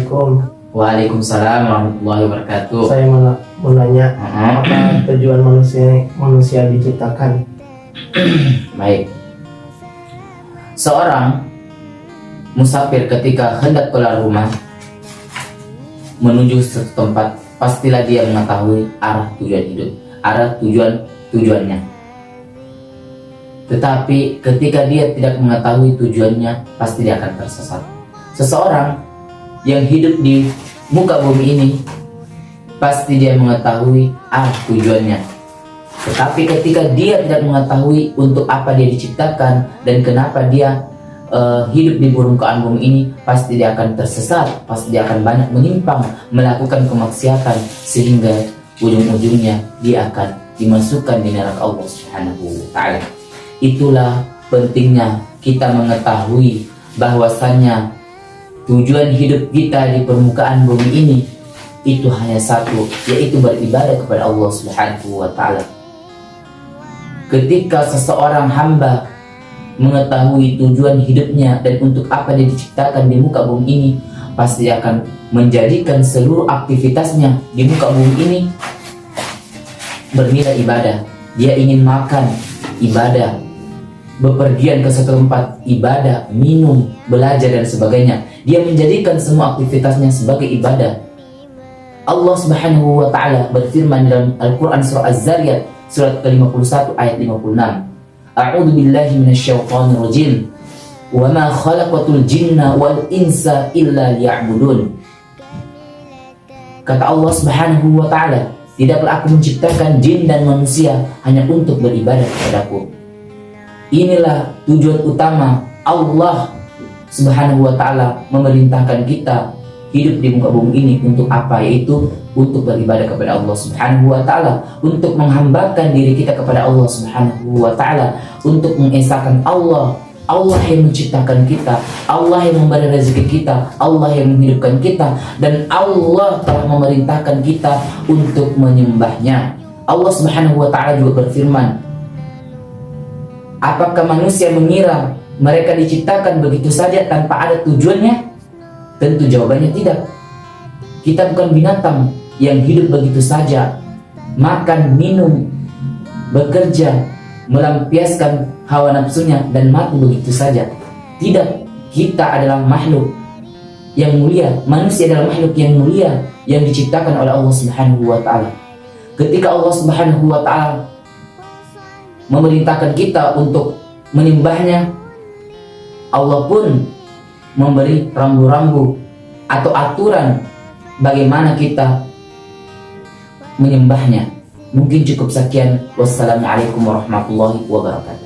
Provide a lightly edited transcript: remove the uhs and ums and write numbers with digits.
Assalamualaikum. Waalaikumsalam warahmatullahi wabarakatuh. Saya mau nanya, apa tujuan manusia diciptakan? Baik. Seorang musafir ketika hendak keluar rumah menuju suatu tempat, pastilah dia mengetahui arah tujuan hidup, arah tujuannya. Tetapi ketika dia tidak mengetahui tujuannya, pasti dia akan tersesat. Seseorang yang hidup di muka bumi ini, pasti dia mengetahui arah tujuannya. Tetapi ketika dia tidak mengetahui untuk apa dia diciptakan dan kenapa dia hidup di permukaan bumi ini, pasti dia akan tersesat, pasti dia akan banyak menyimpang, melakukan kemaksiatan, sehingga ujung-ujungnya dia akan dimasukkan di neraka Allah Subhanahu wa Ta'ala. Itulah pentingnya kita mengetahui bahwasannya tujuan hidup kita di permukaan bumi ini itu hanya satu, yaitu beribadah kepada Allah Subhanahu wa Ta'ala. Ketika seseorang hamba mengetahui tujuan hidupnya dan untuk apa dia diciptakan di muka bumi ini, pasti akan menjadikan seluruh aktivitasnya di muka bumi ini bernilai ibadah. Dia ingin makan, ibadah, bepergian ke suatu tempat, ibadah, minum, belajar dan sebagainya. Dia menjadikan semua aktivitasnya sebagai ibadah. Allah Subhanahu wa Ta'ala berfirman dalam Al-Quran surah Az-Zariyat surat ke-51 ayat 56. A'udzu billahi minasyaitonir rajim. Wa ma khalaqatul jinna wal insa illa liya'budun. Kata Allah Subhanahu wa Ta'ala, tidaklah aku menciptakan jin dan manusia hanya untuk beribadah kepadaku. Inilah tujuan utama Allah Subhanahu wa Ta'ala memerintahkan kita hidup di muka bumi ini untuk apa? Yaitu untuk beribadah kepada Allah Subhanahu wa Ta'ala, untuk menghambakan diri kita kepada Allah Subhanahu wa Ta'ala, untuk mengesahkan Allah yang menciptakan kita, Allah yang memberi rezeki kita, Allah yang menghidupkan kita, dan Allah telah memerintahkan kita untuk menyembahnya. Allah Subhanahu wa Ta'ala juga berfirman, apakah manusia mengira mereka diciptakan begitu saja tanpa ada tujuannya? Tentu jawabannya tidak. Kita bukan binatang yang hidup begitu saja, makan, minum, bekerja, melampiaskan hawa nafsunya dan mati begitu saja. Tidak, kita adalah makhluk yang mulia. Manusia adalah makhluk yang mulia yang diciptakan oleh Allah Subhanahu wa Ta'ala. Ketika Allah Subhanahu wa Ta'ala memerintahkan kita untuk menyembahnya, Allah pun memberi rambu-rambu atau aturan bagaimana kita menyembahnya. Mungkin cukup sekian. Wassalamualaikum warahmatullahi wabarakatuh.